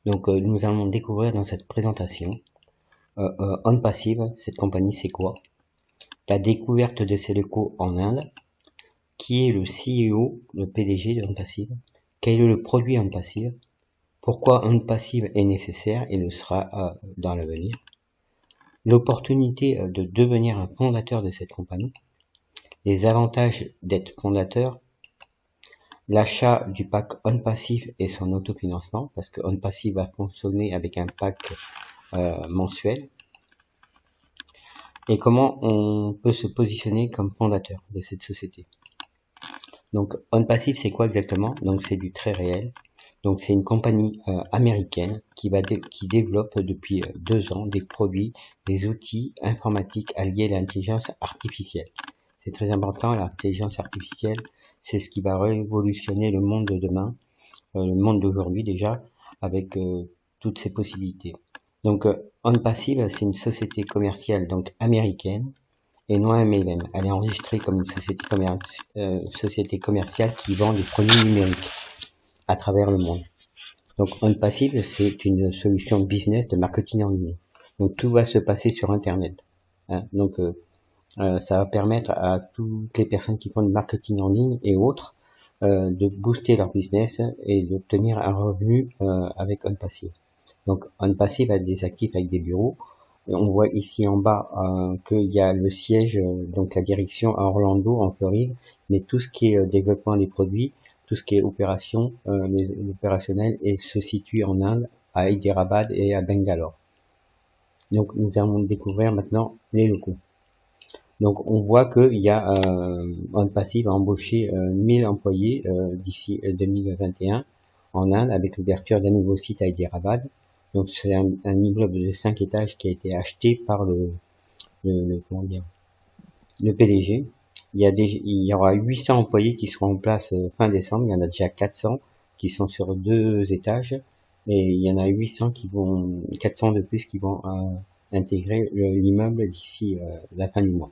Donc nous allons découvrir dans cette présentation OnPassive, cette compagnie c'est quoi? La découverte de ses locaux en Inde, qui est le CEO, le PDG de OnPassive, quel est le produit OnPassive, pourquoi OnPassive est nécessaire et le sera dans l'avenir, l'opportunité de devenir un fondateur de cette compagnie, les avantages d'être fondateur, l'achat du pack OnPassive et son autofinancement, parce que OnPassive va fonctionner avec un pack mensuel, et comment on peut se positionner comme fondateur de cette société. Donc OnPassive c'est quoi exactement? Donc c'est du très réel. Donc c'est une compagnie américaine qui développe depuis 2 ans des produits, des outils informatiques alliés à l'intelligence artificielle. C'est très important, l'intelligence artificielle, c'est ce qui va révolutionner le monde de demain, le monde d'aujourd'hui déjà, avec toutes ces possibilités. Donc OnPassive, c'est une société commerciale donc américaine et non MLM. Elle est enregistrée comme une société commerciale qui vend des produits numériques à travers le monde. Donc OnPassive, c'est une solution business de marketing en ligne. Donc tout va se passer sur Internet. Donc ça va permettre à toutes les personnes qui font du marketing en ligne et autres de booster leur business et d'obtenir un revenu avec OnPassive. Donc OnPassive a des actifs avec des bureaux. On voit ici en bas qu'il y a le siège, donc la direction à Orlando en Floride, mais tout ce qui est développement des produits, tout ce qui est opération, l'opérationnel, et se situe en Inde, à Hyderabad et à Bangalore. Donc nous allons découvrir maintenant les locaux. Donc on voit qu'il y a OnPassive a embauché 1000 employés d'ici 2021 en Inde avec l'ouverture d'un nouveau site à Hyderabad. Donc c'est un immeuble de 5 étages qui a été acheté par le PDG. Il y aura 800 employés qui seront en place fin décembre. Il y en a déjà 400 qui sont sur 2 étages et il y en a 400 de plus qui vont intégrer l'immeuble d'ici la fin du mois.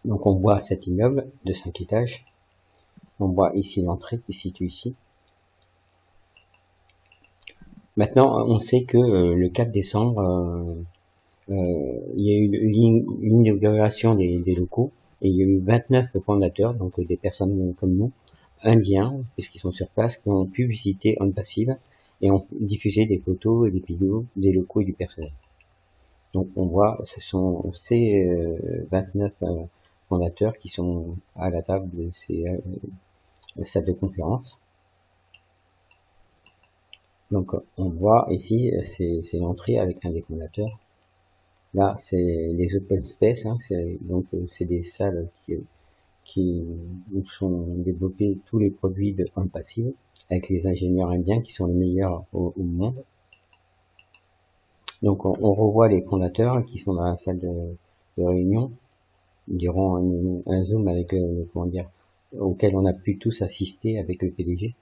Donc on voit cet immeuble de 5 étages. On voit ici l'entrée qui se situe ici. Maintenant, on sait que le 4 décembre, il y a eu l'inauguration des locaux et il y a eu 29 fondateurs, donc des personnes comme nous, indiens, puisqu'ils sont sur place, qui ont pu visiter OnPassive et ont diffusé des photos et des vidéos des locaux et du personnel. Donc on voit, ce sont ces 29 fondateurs qui sont à la table de ces salles de conférence. Donc on voit ici, c'est l'entrée avec un des fondateurs. Là, c'est les open space, donc c'est des salles qui sont développées tous les produits de OnPassive avec les ingénieurs indiens qui sont les meilleurs au monde. Donc on revoit les fondateurs qui sont dans la salle de réunion durant un zoom avec auquel on a pu tous assister avec le PDG.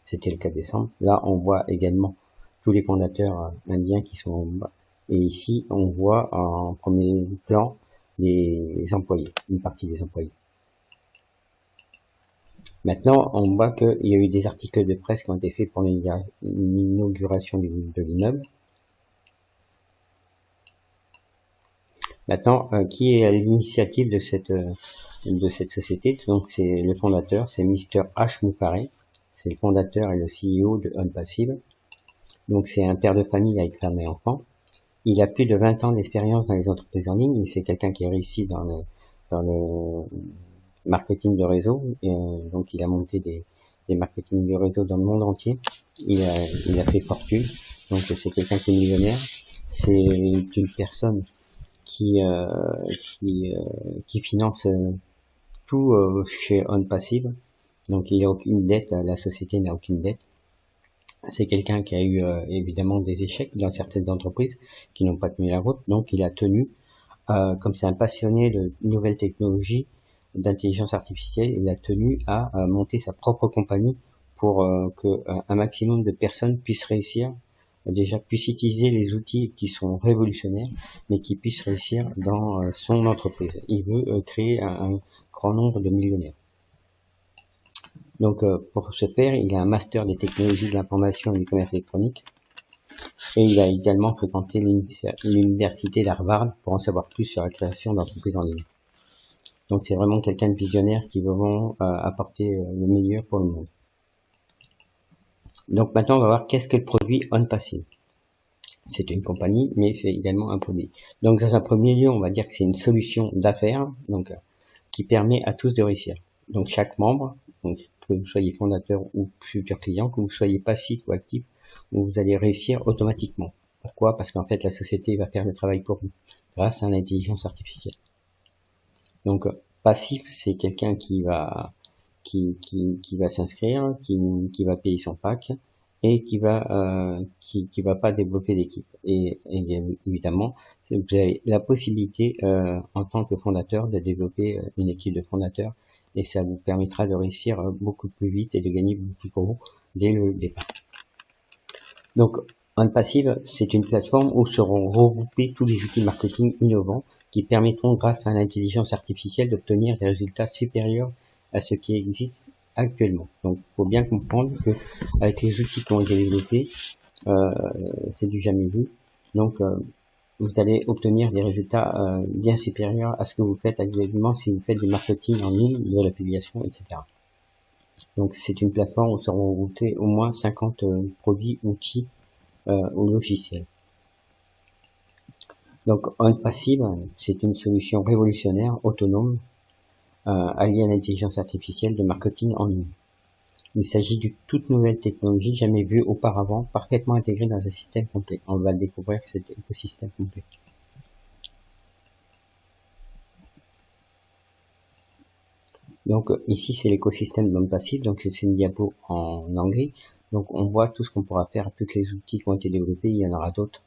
C'était le 4 décembre. Là, on voit également tous les fondateurs indiens qui sont en bas. Et ici, on voit en premier plan les employés, une partie des employés. Maintenant, on voit qu'il y a eu des articles de presse qui ont été faits pour l'inauguration de l'immeuble. Maintenant, qui est à l'initiative de cette société? Donc, c'est le fondateur, c'est Mr. H. Mukherjee. C'est le fondateur et le CEO de OnPassive. Donc, c'est un père de famille avec femme et enfant. Il a plus de 20 ans d'expérience dans les entreprises en ligne. C'est quelqu'un qui est réussi dans le marketing de réseau. Et, donc, il a monté des marketing de réseau dans le monde entier. Il a fait fortune. Donc, c'est quelqu'un qui est millionnaire. C'est une personne qui finance tout chez OnPassive. Donc, il n'a aucune dette. La société n'a aucune dette. C'est quelqu'un qui a eu évidemment des échecs dans certaines entreprises qui n'ont pas tenu la route, donc il a tenu, comme c'est un passionné de nouvelles technologies, d'intelligence artificielle, il a tenu à monter sa propre compagnie pour que un maximum de personnes puissent réussir, puissent utiliser les outils qui sont révolutionnaires, mais qui puissent réussir dans son entreprise. Il veut créer un grand nombre de millionnaires. Donc pour ce faire, il a un master des technologies de l'information et du commerce électronique. Et il a également fréquenté l'université d'Harvard pour en savoir plus sur la création d'entreprises en ligne. Donc c'est vraiment quelqu'un de visionnaire qui veut vraiment apporter le meilleur pour le monde. Donc maintenant on va voir qu'est-ce que le produit OnPassive. C'est une compagnie, mais c'est également un produit. Donc dans un premier lieu, on va dire que c'est une solution d'affaires, donc qui permet à tous de réussir. Donc chaque membre, donc que vous soyez fondateur ou futur client, que vous soyez passif ou actif, vous allez réussir automatiquement. Pourquoi? Parce qu'en fait la société va faire le travail pour vous grâce à l'intelligence artificielle. Donc passif, c'est quelqu'un qui va s'inscrire, qui va payer son pack et qui va pas développer d'équipe. Et évidemment, vous avez la possibilité en tant que fondateur de développer une équipe de fondateurs et ça vous permettra de réussir beaucoup plus vite et de gagner beaucoup plus gros dès le départ. Donc OnPassive, c'est une plateforme où seront regroupés tous les outils marketing innovants qui permettront, grâce à l'intelligence artificielle, d'obtenir des résultats supérieurs à ce qui existe actuellement. Donc, il faut bien comprendre que avec les outils qui ont été développés, c'est du jamais vu. Donc, vous allez obtenir des résultats bien supérieurs à ce que vous faites actuellement si vous faites du marketing en ligne, de l'affiliation, etc. Donc, c'est une plateforme où seront regroupés au moins 50 produits, outils ou logiciels. Donc OnPassive, c'est une solution révolutionnaire, autonome, alliée à l'intelligence artificielle de marketing en ligne. Il s'agit d'une toute nouvelle technologie jamais vue auparavant, parfaitement intégrée dans un système complet. On va découvrir cet écosystème complet. Donc ici c'est l'écosystème d'OnPassive, donc c'est une diapo en anglais. Donc on voit tout ce qu'on pourra faire, tous les outils qui ont été développés, il y en aura d'autres.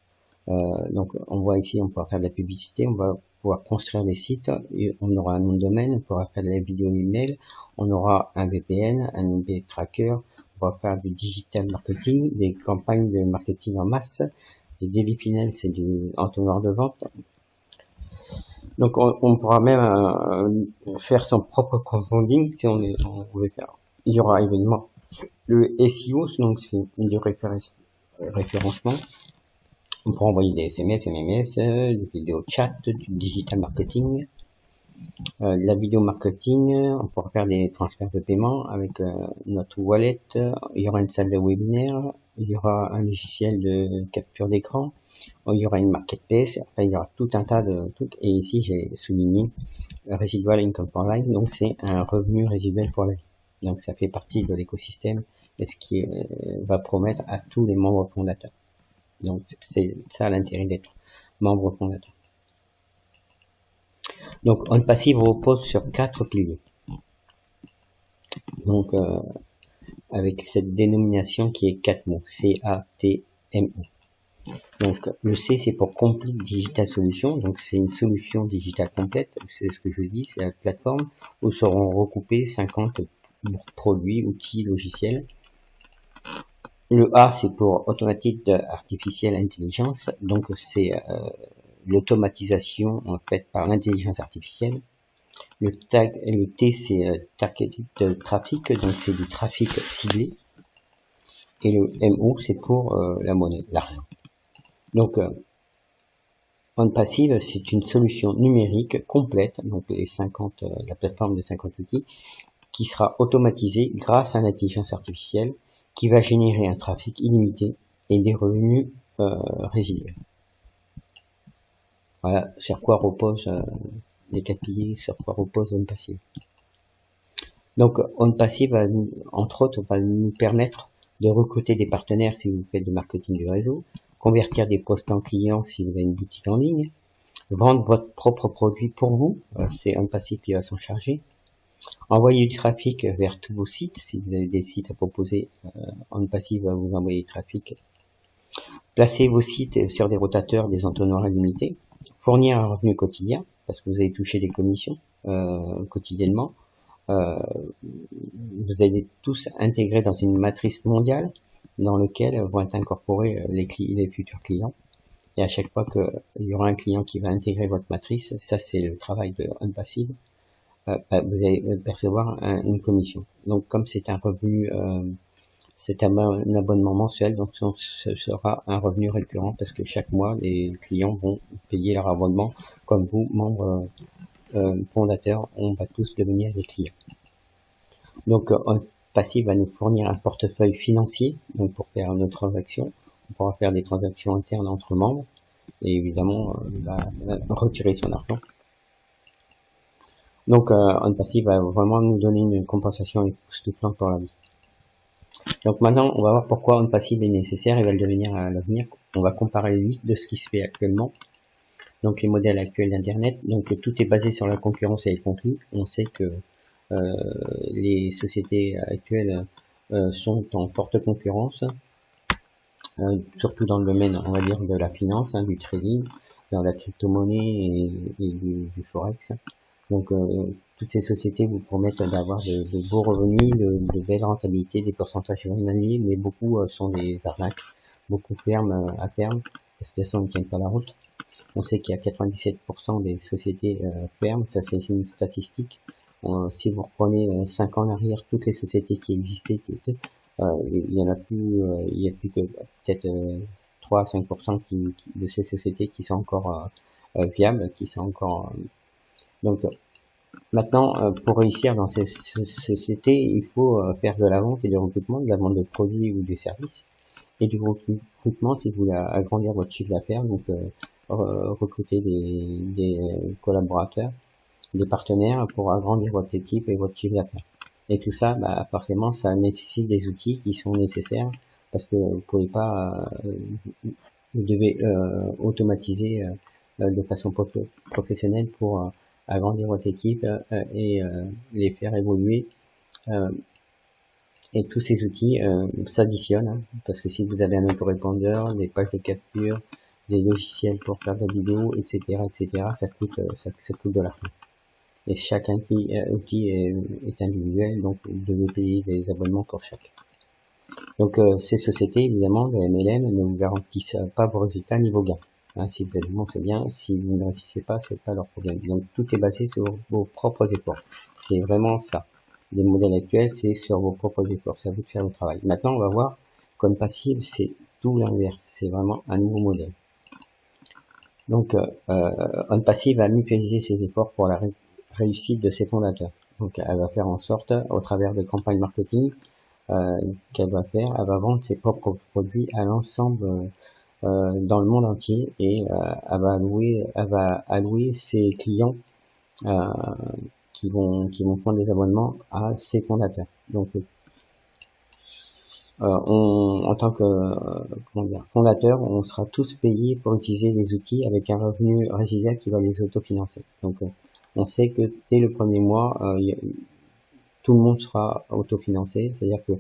Donc on voit ici, on pourra faire de la publicité, on va pouvoir construire des sites, on aura un nom de domaine, on pourra faire de la vidéo email, on aura un VPN, un IP tracker, on va faire du digital marketing, des campagnes de marketing en masse, des daily funnels, c'est du entonnoir de vente. Donc on pourra même faire son propre crowdfunding si on veut faire. Il y aura évidemment le SEO, donc c'est du référencement. On pourra envoyer des SMS, MMS, des vidéos chat, du digital marketing, de la vidéo marketing. On pourra faire des transferts de paiement avec notre wallet. Il y aura une salle de webinaire. Il y aura un logiciel de capture d'écran. Il y aura une marketplace. Enfin, il y aura tout un tas de trucs. Et ici, j'ai souligné Residual Income for Life. Donc, c'est un revenu résiduel pour la vie. Donc, ça fait partie de l'écosystème et ce qui va promettre à tous les membres fondateurs. Donc c'est ça l'intérêt d'être membre fondateur. Donc OnPassive repose sur 4 piliers. Donc avec cette dénomination qui est 4 mots, C-A-T-M-O. Donc le C c'est pour Complete Digital Solution, donc c'est une solution digitale complète, c'est ce que je dis, c'est la plateforme où seront recoupés 50 produits, outils, logiciels. Le A c'est pour Automatic Artificial Intelligence, donc c'est l'automatisation en fait par l'intelligence artificielle. Le T c'est Targeted Traffic, donc c'est du trafic ciblé. Et le MO c'est pour la monnaie, l'argent. Donc OnPassive c'est une solution numérique complète, donc la plateforme de 50 outils, qui sera automatisée grâce à l'intelligence artificielle, qui va générer un trafic illimité et des revenus résiduels. Voilà sur quoi repose les 4 piliers, sur quoi repose OnPassive. Donc OnPassive va, entre autres, va nous permettre de recruter des partenaires si vous faites du marketing du réseau, convertir des prospects en clients si vous avez une boutique en ligne, vendre votre propre produit pour vous, c'est OnPassive qui va s'en charger, envoyer du trafic vers tous vos sites, si vous avez des sites à proposer, OnPassive va vous envoyer du trafic, placer vos sites sur des rotateurs, des entonnoirs illimités, fournir un revenu quotidien, parce que vous allez toucher des commissions quotidiennement, vous allez tous intégrer dans une matrice mondiale dans laquelle vont être incorporés les futurs clients. Et à chaque fois qu'il y aura un client qui va intégrer votre matrice, ça c'est le travail de OnPassive, vous allez percevoir une commission. Donc comme c'est un revenu, c'est un abonnement mensuel, donc ce sera un revenu récurrent parce que chaque mois les clients vont payer leur abonnement, comme vous, membres fondateurs, on va tous devenir des clients. Donc Passif va nous fournir un portefeuille financier, donc pour faire nos transactions, on pourra faire des transactions internes entre membres et évidemment va retirer son argent. Donc OnPassive va vraiment nous donner une compensation époustouflante pour la vie. Donc maintenant, on va voir pourquoi OnPassive est nécessaire et va le devenir à l'avenir. On va comparer les listes de ce qui se fait actuellement. Donc les modèles actuels d'Internet. Donc tout est basé sur la concurrence et les conflits. On sait que les sociétés actuelles sont en forte concurrence, surtout dans le domaine, on va dire, de la finance, du trading, dans la crypto-monnaie et du forex. Donc toutes ces sociétés vous promettent d'avoir de beaux revenus, de belles rentabilités, des pourcentages journaliers, mais beaucoup sont des arnaques, beaucoup ferment à terme, parce que de toute façon ils ne tiennent pas la route. On sait qu'il y a 97% des sociétés fermes, ça c'est une statistique. Si vous reprenez 5 ans en arrière, toutes les sociétés qui existaient, il y en a plus, il y a plus que peut-être 3 à 5% de ces sociétés qui sont encore viables, qui sont encore donc maintenant, pour réussir dans ces sociétés, il faut faire de la vente et du recrutement, de la vente de produits ou de services, et du recrutement si vous voulez agrandir votre chiffre d'affaires, donc recruter des collaborateurs, des partenaires pour agrandir votre équipe et votre chiffre d'affaires. Et tout ça, bah, forcément, ça nécessite des outils qui sont nécessaires parce que vous pouvez pas, vous devez automatiser de façon professionnelle pour agrandir votre équipe et les faire évoluer. Et tous ces outils s'additionnent, hein, parce que si vous avez un autorépondeur, des pages de capture, des logiciels pour faire de la vidéo, etc., ça coûte de l'argent. Et chaque outil est individuel, donc vous devez payer des abonnements pour chaque. Donc ces sociétés, évidemment, le MLM ne vous garantissent pas vos résultats ni vos gains. Hein, si vous êtes bon, c'est bien. Si vous ne réussissez pas, c'est pas leur problème. Donc tout est basé sur vos propres efforts. C'est vraiment ça. Les modèles actuels, c'est sur vos propres efforts. C'est à vous de faire le travail. Maintenant, on va voir qu'OnPassive, c'est tout l'inverse. C'est vraiment un nouveau modèle. Donc OnPassive va mutualiser ses efforts pour la réussite de ses fondateurs. Donc elle va faire en sorte, au travers de campagnes marketing, qu'elle va faire, elle va vendre ses propres produits à l'ensemble dans le monde entier et elle va allouer ses clients qui vont prendre des abonnements à ses fondateurs. Donc en tant que fondateur, on sera tous payés pour utiliser les outils avec un revenu résiduel qui va les autofinancer. Donc on sait que dès le premier mois, tout le monde sera autofinancé, c'est-à-dire que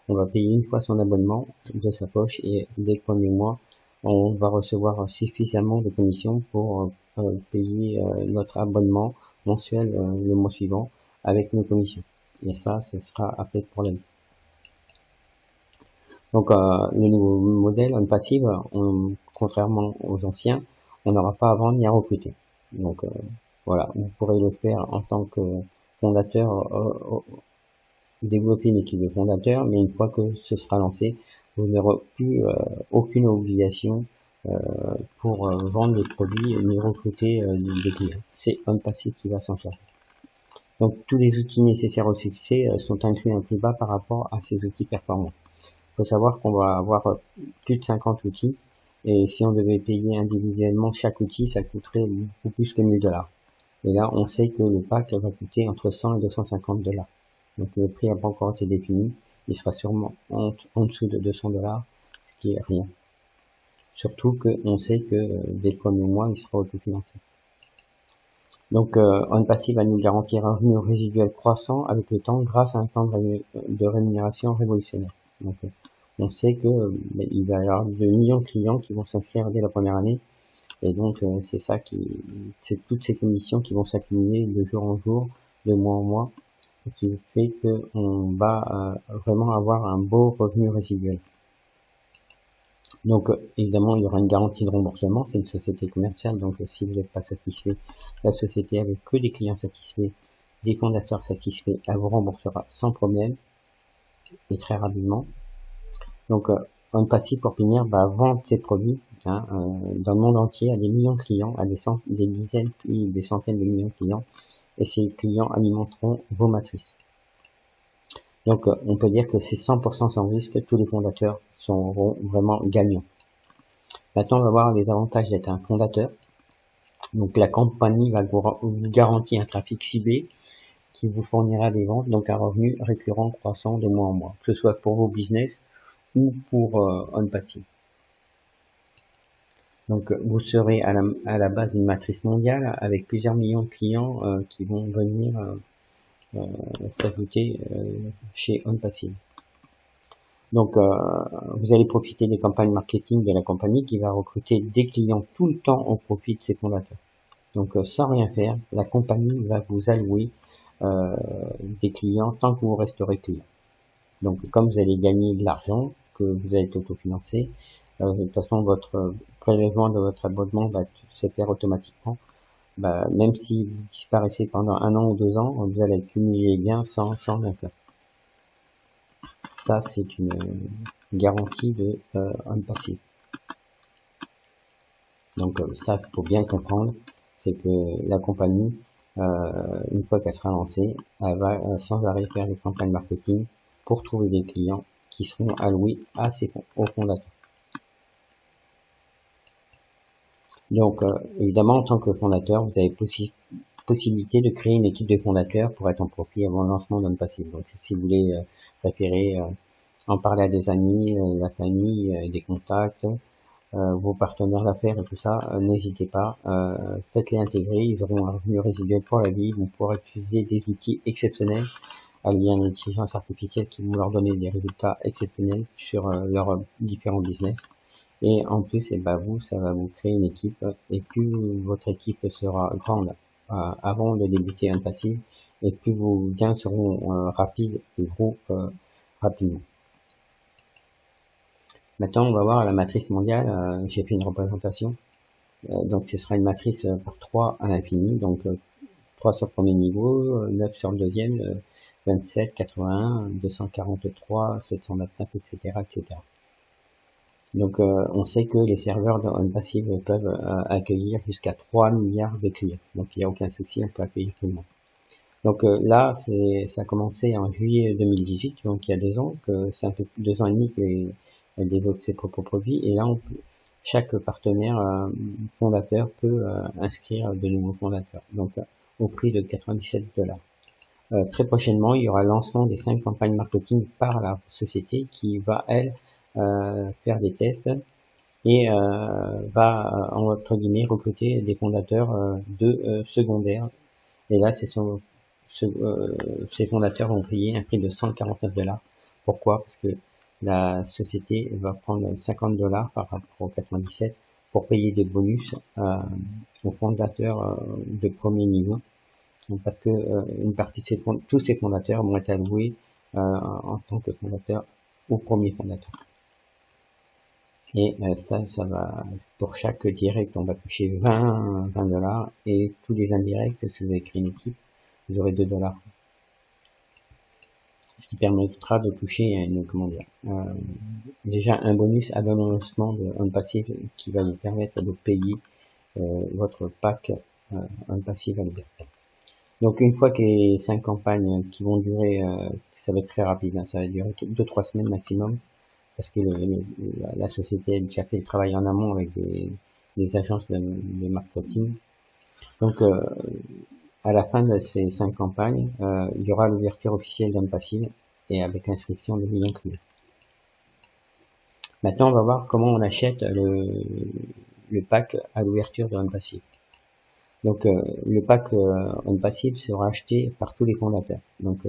on va payer une fois son abonnement de sa poche et dès le premier mois, on va recevoir suffisamment de commissions pour payer notre abonnement mensuel le mois suivant avec nos commissions. Et ça, ce sera après pour l'année. Donc le nouveau modèle OnPassive, contrairement aux anciens, on n'aura pas à vendre ni à recruter. Donc voilà, vous pourrez le faire en tant que fondateur, développer une équipe de fondateurs, mais une fois que ce sera lancé, vous n'aurez plus aucune obligation pour vendre des produits ni recruter des clients. C'est OnPassive qui va s'en charger. Donc tous les outils nécessaires au succès sont inclus un peu bas par rapport à ces outils performants. Il faut savoir qu'on va avoir plus de 50 outils et si on devait payer individuellement chaque outil, ça coûterait beaucoup plus que 1000 $. Et là, on sait que le pack va coûter entre 100 et 250 $. Donc le prix n'a pas encore été défini, il sera sûrement en dessous de 200 $, ce qui est rien. Surtout qu'on sait que dès le premier mois, il sera autofinancé. Donc OnPassive va nous garantir un revenu résiduel croissant avec le temps grâce à un plan de rémunération révolutionnaire. Donc on sait que il va y avoir de millions de clients qui vont s'inscrire dès la première année et donc c'est toutes ces commissions qui vont s'accumuler de jour en jour, de mois en mois, qui fait que on va vraiment avoir un beau revenu résiduel. Donc évidemment il y aura une garantie de remboursement, c'est une société commerciale, donc si vous n'êtes pas satisfait, la société avec que des clients satisfaits des fondateurs satisfaits, elle vous remboursera sans problème et très rapidement. Donc, OnPassive, pour finir, va vendre ses produits dans le monde entier à des millions de clients, à des dizaines puis des centaines de millions de clients, et ces clients alimenteront vos matrices. Donc, on peut dire que c'est 100% sans risque, tous les fondateurs seront vraiment gagnants. Maintenant, on va voir les avantages d'être un fondateur. Donc, la compagnie va vous garantir un trafic ciblé qui vous fournira des ventes, donc un revenu récurrent croissant de mois en mois, que ce soit pour vos business ou pour OnPassive. Donc, vous serez à la base d'une matrice mondiale avec plusieurs millions de clients qui vont venir s'ajouter chez OnPassive. Donc, vous allez profiter des campagnes marketing de la compagnie qui va recruter des clients tout le temps au profit de ses fondateurs. Donc, sans rien faire, la compagnie va vous allouer des clients tant que vous resterez client. Donc, comme vous allez gagner de l'argent, que vous allez être autofinancé, de toute façon, votre prélèvement de votre abonnement va se faire automatiquement. Même si vous disparaissez pendant 1 an ou 2 ans, vous allez cumuler les gains sans rien faire. Ça, c'est une garantie de OnPassive. Donc ça, il faut bien comprendre, c'est que la compagnie, une fois qu'elle sera lancée, elle va sans arrêt faire des campagnes marketing pour trouver des clients qui seront alloués aux fondateurs. Donc évidemment, en tant que fondateur, vous avez possibilité de créer une équipe de fondateurs pour être en profit avant le lancement d'OnPassive. Donc si vous voulez préférer en parler à des amis, la famille, des contacts, vos partenaires d'affaires et tout ça, n'hésitez pas, faites-les intégrer, ils auront un revenu résiduel pour la vie, ils vont pouvoir utiliser des outils exceptionnels alliés à l'intelligence artificielle qui vont leur donner des résultats exceptionnels sur leurs différents business. Et en plus, vous, ça va vous créer une équipe, et plus votre équipe sera grande avant de débuter OnPassive, et plus vos gains seront rapides et gros rapidement. Maintenant, on va voir la matrice mondiale. J'ai fait une représentation. Donc, ce sera une matrice pour 3 à l'infini. Donc, 3 sur le premier niveau, 9 sur le deuxième, 27, 81, 243, 729, etc., etc. Donc, on sait que les serveurs de OnPassive peuvent accueillir jusqu'à 3 milliards de clients. Donc, il n'y a aucun souci, on peut accueillir tout le monde. Donc là, ça a commencé en juillet 2018, donc il y a 2 ans, que c'est un peu plus de 2 ans et demi qu'elle développe ses propres produits. Et là, chaque partenaire fondateur peut inscrire de nouveaux fondateurs, donc au prix de 97$. Très prochainement, il y aura le lancement des 5 campagnes marketing par la société qui va, elle, faire des tests et va, entre guillemets, recruter des fondateurs secondaires. Et là, ces fondateurs vont payer un prix de 149$. Pourquoi? Parce que la société va prendre 50$ par rapport aux 97 pour payer des bonus aux fondateurs de premier niveau. Donc, parce que une partie de tous ces fondateurs vont être alloués en tant que fondateurs au premier fondateur. Et ça va, pour chaque direct, on va toucher 20$, et tous les indirects, si vous avez créé une équipe, vous aurez 2$. Ce qui permettra de toucher déjà un bonus à lancement de OnPassive qui va vous permettre de payer votre pack OnPassive à l'ouverture. Donc une fois que les 5 campagnes qui vont durer, ça va être très rapide, ça va durer 2-3 semaines maximum, parce que la société a déjà fait le travail en amont avec des agences de marketing. Donc à la fin de ces 5 campagnes, il y aura l'ouverture officielle d'OnPassive et avec l'inscription de millions de clients. Maintenant, on va voir comment on achète le pack à l'ouverture de OnPassive. Donc, le pack OnPassive sera acheté par tous les fondateurs. Donc,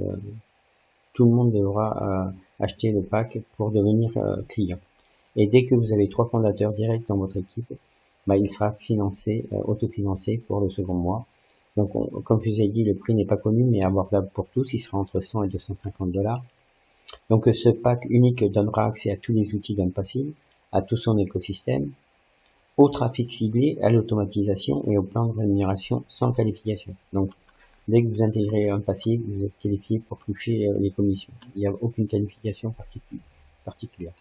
tout le monde devra acheter le pack pour devenir client. Et dès que vous avez 3 fondateurs directs dans votre équipe, il sera financé, autofinancé pour le second mois. Donc, comme je vous ai dit, le prix n'est pas connu, mais abordable pour tous. Il sera entre 100 et 250$. Donc, ce pack unique donnera accès à tous les outils d'OnPassive, à tout son écosystème, au trafic ciblé, à l'automatisation et au plan de rémunération sans qualification. Donc, Dès que vous intégrez un passif, vous êtes qualifié pour toucher les commissions. Il n'y a aucune qualification particulière.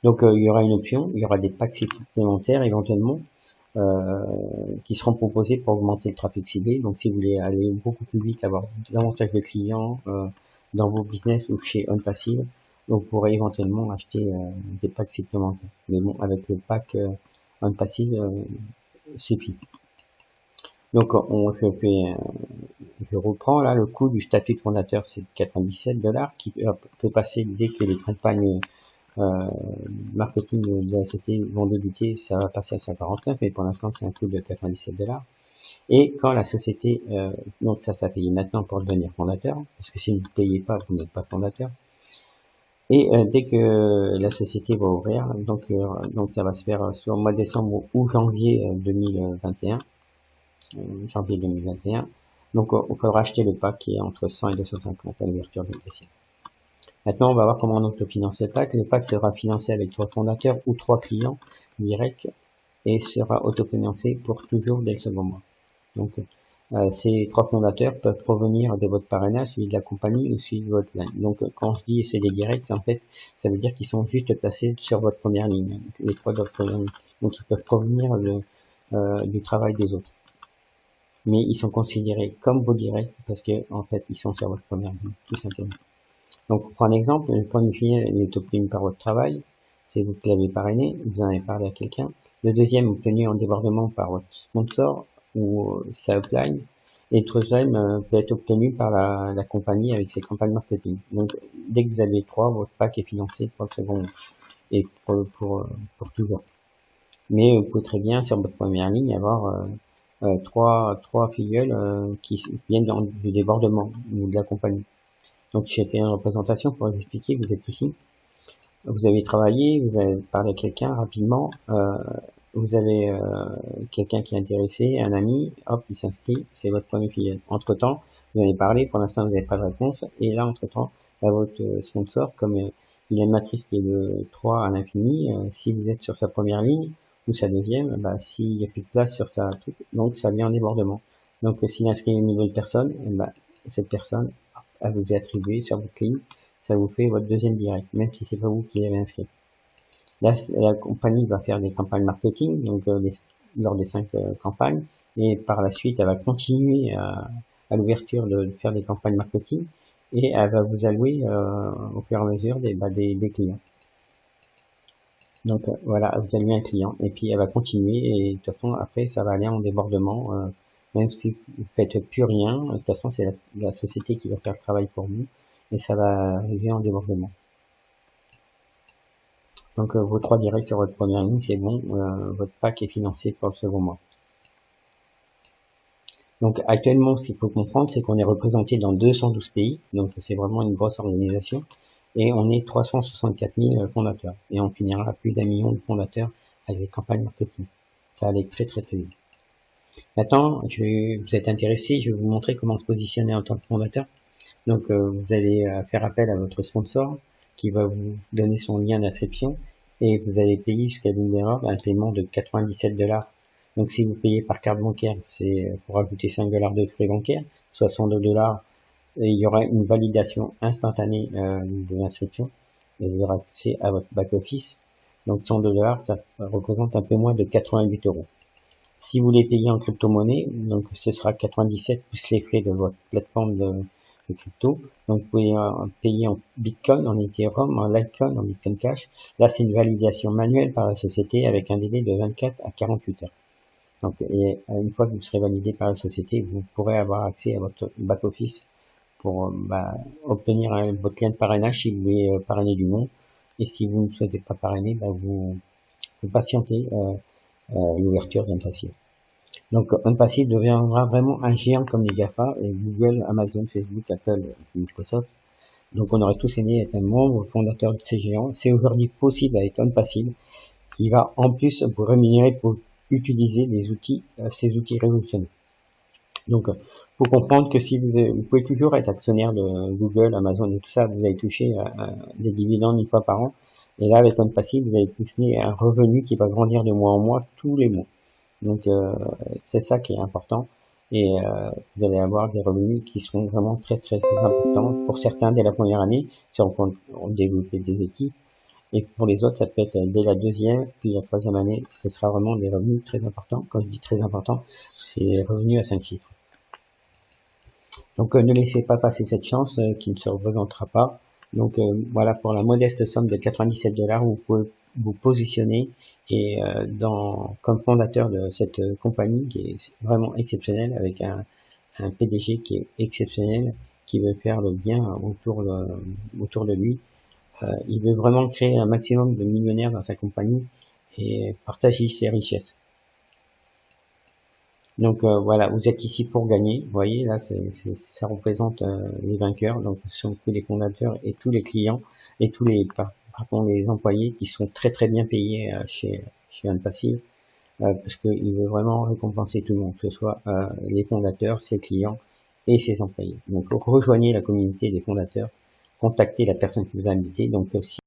Donc il y aura une option, il y aura des packs supplémentaires éventuellement qui seront proposés pour augmenter le trafic ciblé. Donc si vous voulez aller beaucoup plus vite, avoir davantage de clients dans vos business ou chez OnPassive, donc vous pourrez éventuellement acheter des packs supplémentaires. Mais bon, avec le pack OnPassive suffit. Donc je reprends là le coût du statut de fondateur, c'est 97 $, qui peut passer dès que les campagnes marketing de la société vont débuter, ça va passer à 149, mais pour l'instant c'est un coût de 97 $. Et quand la société, donc ça paye maintenant pour devenir fondateur, parce que si vous ne payez pas, vous n'êtes pas fondateur. Et dès que la société va ouvrir, donc ça va se faire soit au mois de décembre ou janvier 2021, janvier 2021. Donc il faudra acheter le pack qui est entre 100 et 250 à l'ouverture de la site. Maintenant, on va voir comment on autofinance le pack. Le pack sera financé avec 3 fondateurs ou 3 clients directs et sera autofinancé pour toujours dès le second mois. Donc, ces 3 fondateurs peuvent provenir de votre parrainage, celui de la compagnie ou celui de votre ligne. Donc, quand je dis c'est des directs, en fait, ça veut dire qu'ils sont juste placés sur votre première ligne, les 3 de votre première ligne. Donc, ils peuvent provenir du travail des autres. Mais ils sont considérés comme vos directs parce que, en fait, ils sont sur votre première ligne, tout simplement. Donc, pour un exemple, le premier client est obtenu par votre travail, c'est vous qui l'avez parrainé, vous en avez parlé à quelqu'un. Le deuxième obtenu en débordement par votre sponsor ou sa upline. Et le troisième peut être obtenu par la compagnie avec ses campagnes marketing. Donc, dès que vous avez 3, votre pack est financé pour le second et pour toujours. Mais vous pouvez très bien, sur votre première ligne, avoir trois filleuls qui viennent du débordement ou de la compagnie. Donc j'ai fait une représentation pour vous expliquer, vous êtes ici, vous avez travaillé, vous avez parlé à quelqu'un rapidement, vous avez quelqu'un qui est intéressé, un ami, hop, il s'inscrit, c'est votre premier filleul. Entre temps, vous avez parlé, pour l'instant vous n'avez pas de réponse, et là entre temps, votre sponsor, comme il a une matrice qui est de 3 à l'infini, si vous êtes sur sa première ligne, ou sa deuxième, s'il n'y a plus de place sur sa truc, donc ça vient en débordement. Donc s'il inscrit une nouvelle personne, cette personne, à vous attribuer sur votre ligne, ça vous fait votre deuxième direct, même si c'est pas vous qui l'avez inscrit. Là, la compagnie va faire des campagnes marketing, donc lors des 5 campagnes, et par la suite, elle va continuer à l'ouverture de faire des campagnes marketing, et elle va vous allouer au fur et à mesure des clients. Donc voilà, vous allouez un client, et puis elle va continuer, et de toute façon, après, ça va aller en débordement, même si vous faites plus rien, de toute façon, c'est la société qui va faire le travail pour vous, et ça va arriver en débordement. Donc vos 3 directs sur votre première ligne, c'est bon, votre pack est financé pour le second mois. Donc actuellement, ce qu'il faut comprendre, c'est qu'on est représenté dans 212 pays, donc c'est vraiment une grosse organisation, et on est 364 000 fondateurs, et on finira à plus d'1 million de fondateurs avec les campagnes marketing. Ça va aller très très très vite. Maintenant, vous êtes intéressé, je vais vous montrer comment se positionner en tant que fondateur. Donc vous allez faire appel à votre sponsor qui va vous donner son lien d'inscription et vous allez payer jusqu'à l'erreur un paiement de 97 $. Donc si vous payez par carte bancaire, c'est pour ajouter 5 $ de frais bancaires, 62 $, et il y aura une validation instantanée de l'inscription et vous aurez accès à votre back-office. Donc 102 $, ça représente un peu moins de 88 €. Si vous les payez en crypto-monnaie, donc ce sera 97 plus les frais de votre plateforme de crypto. Donc vous pouvez payer en Bitcoin, en Ethereum, en Litecoin, en Bitcoin Cash. Là, c'est une validation manuelle par la société avec un délai de 24 à 48 heures. Donc, et une fois que vous serez validé par la société, vous pourrez avoir accès à votre back-office pour obtenir votre lien de parrainage si vous voulez parrainer du monde. Et si vous ne souhaitez pas parrainer, vous patientez l'ouverture d'OnPassive. Donc OnPassive deviendra vraiment un géant comme les GAFA, et Google, Amazon, Facebook, Apple, Microsoft. Donc on aurait tous aimé être un membre fondateur de ces géants. C'est aujourd'hui possible avec OnPassive, qui va en plus vous rémunérer pour utiliser ces outils révolutionnaires. Donc faut comprendre que si vous pouvez toujours être actionnaire de Google, Amazon et tout ça, vous allez toucher des dividendes une fois par an. Et là avec OnPassive, vous allez toucher un revenu qui va grandir de mois en mois tous les mois. Donc c'est ça qui est important. et vous allez avoir des revenus qui seront vraiment très importants. Pour certains, dès la première année, si on développe des équipes, et pour les autres, ça peut être dès la deuxième, puis la troisième année, ce sera vraiment des revenus très importants. Quand je dis très importants, c'est revenus à 5 chiffres. Donc ne laissez pas passer cette chance qui ne se représentera pas. Donc voilà, pour la modeste somme de 97$, vous pouvez vous positionner et comme fondateur de cette compagnie qui est vraiment exceptionnelle, avec un PDG qui est exceptionnel, qui veut faire le bien autour de lui. Il veut vraiment créer un maximum de millionnaires dans sa compagnie et partager ses richesses. Donc voilà, vous êtes ici pour gagner. Vous voyez, là, ça représente les vainqueurs. Donc ce sont tous les fondateurs et tous les clients et tous les les employés qui sont très bien payés chez OnePassive, parce qu'il veut vraiment récompenser tout le monde, que ce soit les fondateurs, ses clients et ses employés. Donc rejoignez la communauté des fondateurs, contactez la personne qui vous a invité. Donc si